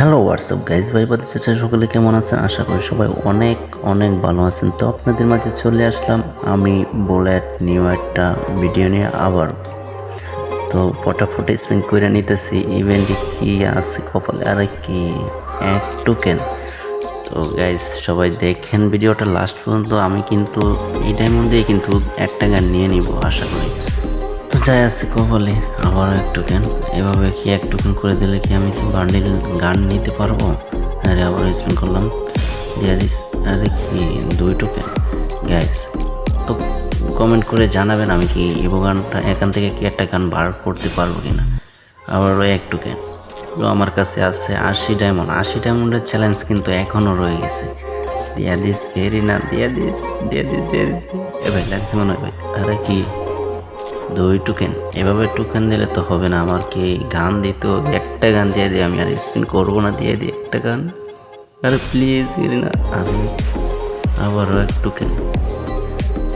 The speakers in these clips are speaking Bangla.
হ্যালো হোয়াটসঅ্যাপ গাইজ ভাই বাচ্চা সকলে কেমন আছেন? আশা করি সবাই অনেক অনেক ভালো আছেন। তো আপনাদের মাঝে চলে আসলাম আমি বুলেট নিউ একটা ভিডিও নিয়ে আবার। তো ফটাফট স্পিন করে নিতেছি। ইভেন্টে কি আছে কপালে, আর কি এক টোকেন। তো গাইজ সবাই দেখেন ভিডিওটা লাস্ট পর্যন্ত। আমি কিন্তু এই টাইমের মধ্যেই কিন্তু একটা গান নিয়ে নিব আশা করি। তো যাই আছে কপালে আবারও এক টোকেন। এভাবে কি এক টোকেন করে দিলে কি আমি কি বান্ডিল গান নিতে পারবো? আরে আবার স্পিন করলাম, দিয়ে দিস। আরে কি 2 টোকেন গ্যাস। তো কমেন্ট করে জানাবেন আমি কি ইভো গানটা এখান থেকে কি একটা গান বার করতে পারবো কিনা। আবারও এক টোকেন। তো আমার কাছে আছে 80 ডায়মন্ড। 80 ডায়মন্ডের চ্যালেঞ্জ কিন্তু এখনও রয়ে গেছে। দিয়া দিস দেরি না, দিয়া দিস, দিয়ে দিস, দিয়ে দিস। এ ভাই লাগছে মনে হয় ভাই। আরে কি 2 টোকেন। এভাবে টোকেন দিলে তো হবে না, আমার কি গান দিতে হবে। একটা গান দিয়ে দিই, আমি আর স্পিন করবো না, দিয়ে দিই একটা গান। আরে প্লিজ না। আরে আবারও এক টোকেন।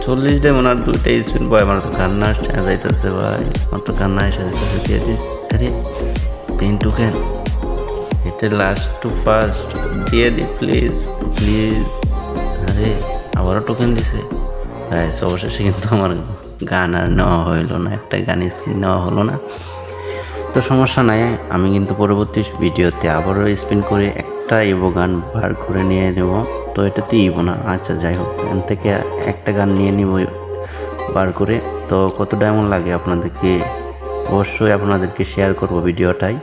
40 ডায়মন্ড আর 2টা স্পিন। ভাই আমার তো কান্না আসছে যাইতেছে ভাই, আমার তো কান্না এসে যাইতেছে। দিয়ে দিস। আরে 3 টোকেন। এটা লাস্ট টু ফার্স্ট, দিয়ে দি প্লিজ প্লিজ। আরে আবারও টোকেন দিছে গাইস। অবশেষে কিন্তু আমার গান আর নেওয়া হইলো না, একটা গান স্পিন নেওয়া হলো না। তো সমস্যা নাই, আমি কিন্তু পরবর্তী ভিডিওতে আবারও স্পিন করে একটা ইভো গান বার করে নিয়ে নেব। তো এটা তো ইভো না, আচ্ছা যাই হোক, এখান থেকে একটা গান নিয়ে নিব বার করে। তো কত ডায়মন্ড লাগে আপনাদেরকে অবশ্যই আপনাদেরকে শেয়ার করব ভিডিওটাই।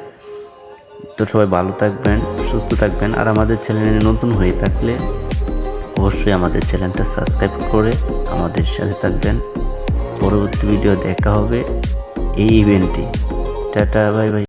তো সবাই ভালো থাকবেন, সুস্থ থাকবেন। আর আমাদের চ্যানেলে নতুন হয়ে থাকলে অবশ্যই আমাদের চ্যানেলটা সাবস্ক্রাইব করে আমাদের সাথে থাকবেন। পরবর্তী ভিডিও দেখা হবে এই ইভেন্টে। Tata, bye bye.